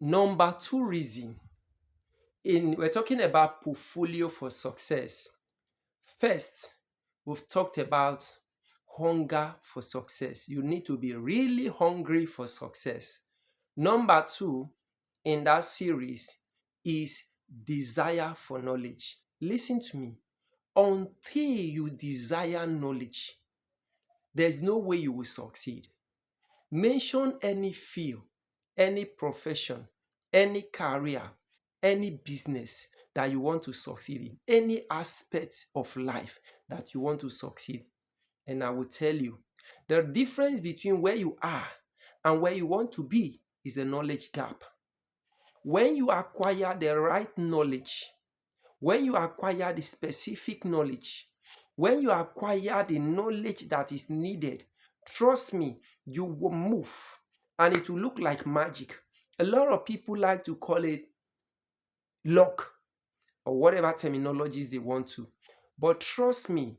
Number two reason, we're talking about portfolio for success. First, we've talked about hunger for success. You need to be really hungry for success. Number two in that series is desire for knowledge. Listen to me. Until you desire knowledge, there's no way you will succeed. Mention any field, any profession, any career, any business that you want to succeed in, any aspect of life that you want to succeed. And I will tell you, the difference between where you are and where you want to be is the knowledge gap. When you acquire the right knowledge, when you acquire the specific knowledge, when you acquire the knowledge that is needed, trust me, you will move and it will look like magic. A lot of people like to call it luck or whatever terminologies they want to. But trust me,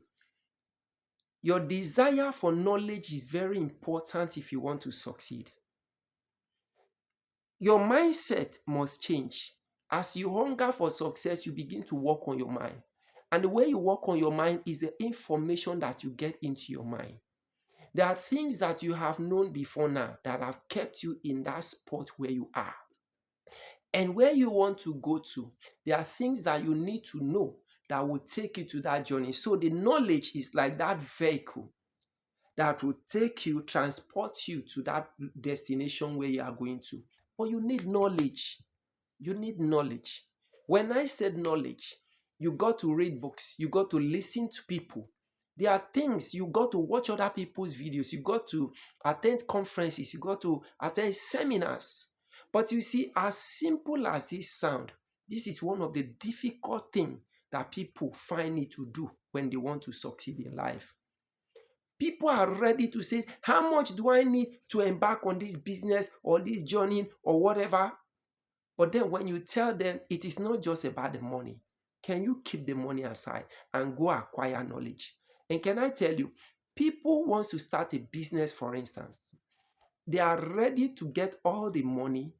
your desire for knowledge is very important if you want to succeed. Your mindset must change. As you hunger for success, you begin to work on your mind. And the way you work on your mind is the information that you get into your mind. There are things that you have known before now that have kept you in that spot where you are. And where you want to go to, there are things that you need to know that will take you to that journey. So the knowledge is like that vehicle that will take you, transport you to that destination where you are going to. But you need knowledge. You need knowledge. When I said knowledge, you got to read books, you got to listen to people. There are things you got to watch other people's videos, you got to attend conferences, you got to attend seminars. But you see, as simple as this sound, this is one of the difficult things that people find it to do when they want to succeed in life. People are ready to say, how much do I need to embark on this business or this journey or whatever? But then when you tell them it is not just about the money, can you keep the money aside and go acquire knowledge? And can I tell you, people want to start a business, for instance, they are ready to get all the money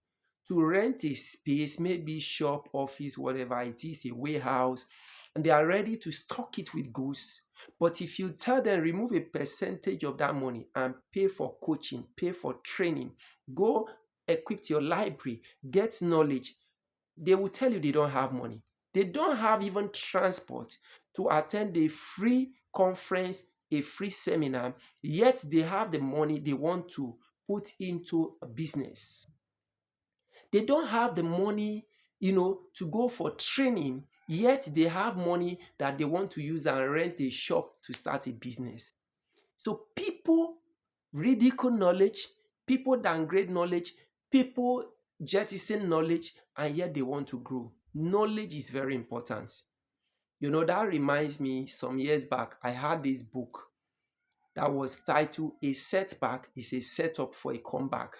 to rent a space, maybe shop, office, whatever it is, a warehouse, and they are ready to stock it with goods. But if you tell them remove a percentage of that money and pay for coaching, pay for training, go equip your library, get knowledge, they will tell you they don't have money. They don't have even transport to attend a free conference, a free seminar, yet they have the money they want to put into a business. They don't have the money, to go for training, yet they have money that they want to use and rent a shop to start a business. So people ridicule knowledge, people downgrade knowledge, people jettison knowledge, and yet they want to grow. Knowledge is very important. That reminds me, some years back, I had this book that was titled A Setback is a Setup for a Comeback.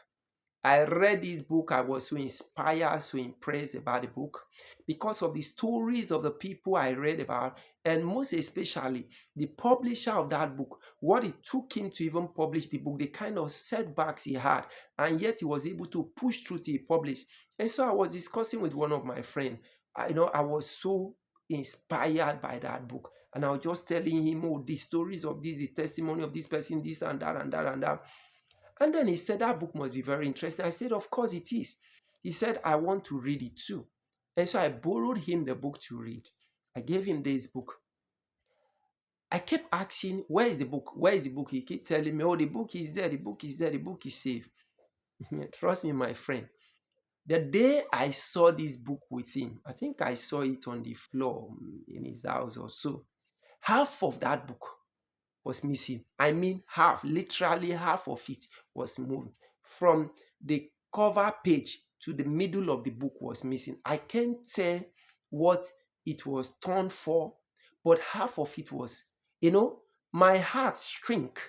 I read this book. I was so inspired, so impressed about the book because of the stories of the people I read about, and most especially the publisher of that book, what it took him to even publish the book, the kind of setbacks he had, and yet he was able to push through to publish. And so I was discussing with one of my friends. I was so inspired by that book. And I was just telling him, oh, the stories of this, the testimony of this person, this and that and that and that. And then he said, that book must be very interesting. I said, of course it is. He said, I want to read it too. And so I borrowed him the book to read. I gave him this book. I kept asking, where is the book? Where is the book? He kept telling me, oh, the book is there, the book is there, the book is safe. Trust me, my friend. The day I saw this book with him, I think I saw it on the floor in his house or so. Half of that book was missing. I mean, half, literally half of it was moved. From the cover page to the middle of the book was missing. I can't tell what it was torn for, but half of it was, my heart shrink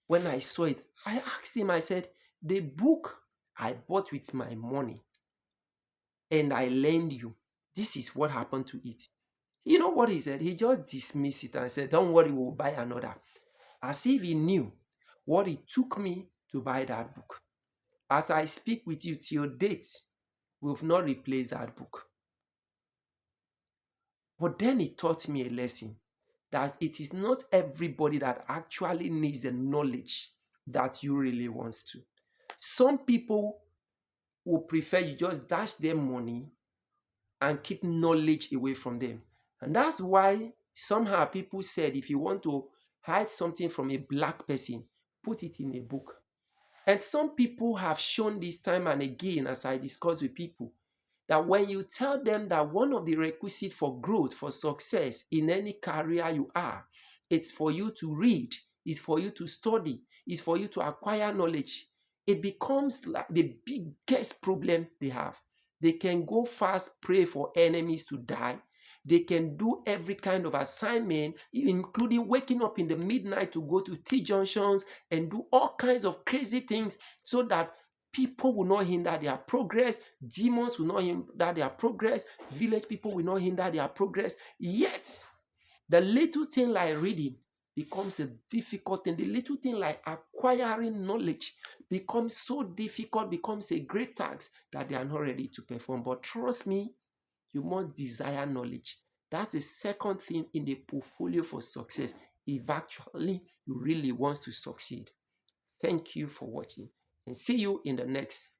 when I saw it. I asked him, I said, the book I bought with my money and I lend you, this is what happened to it. You know what he said? He just dismissed it and said, don't worry, we'll buy another. As if he knew what it took me to buy that book. As I speak with you till date, We've not replaced that book. But then it taught me a lesson that it is not everybody that actually needs the knowledge that you really want to. Some people will prefer you just dash them money and keep knowledge away from them. And that's why somehow people said if you want to hide something from a black person, put it in a book. And some people have shown this time and again, as I discuss with people, that when you tell them that one of the requisites for growth, for success in any career you are, it's for you to read, it's for you to study, it's for you to acquire knowledge, it becomes like the biggest problem they have. They can go fast, pray for enemies to die. They can do every kind of assignment, including waking up in the midnight to go to T junctions and do all kinds of crazy things so that people will not hinder their progress, demons will not hinder their progress, village people will not hinder their progress. Yet, the little thing like reading becomes a difficult thing. The little thing like acquiring knowledge becomes so difficult, becomes a great task that they are not ready to perform. But trust me, you must desire knowledge. That's the second thing in the portfolio for success if actually you really want to succeed. Thank you for watching and see you in the next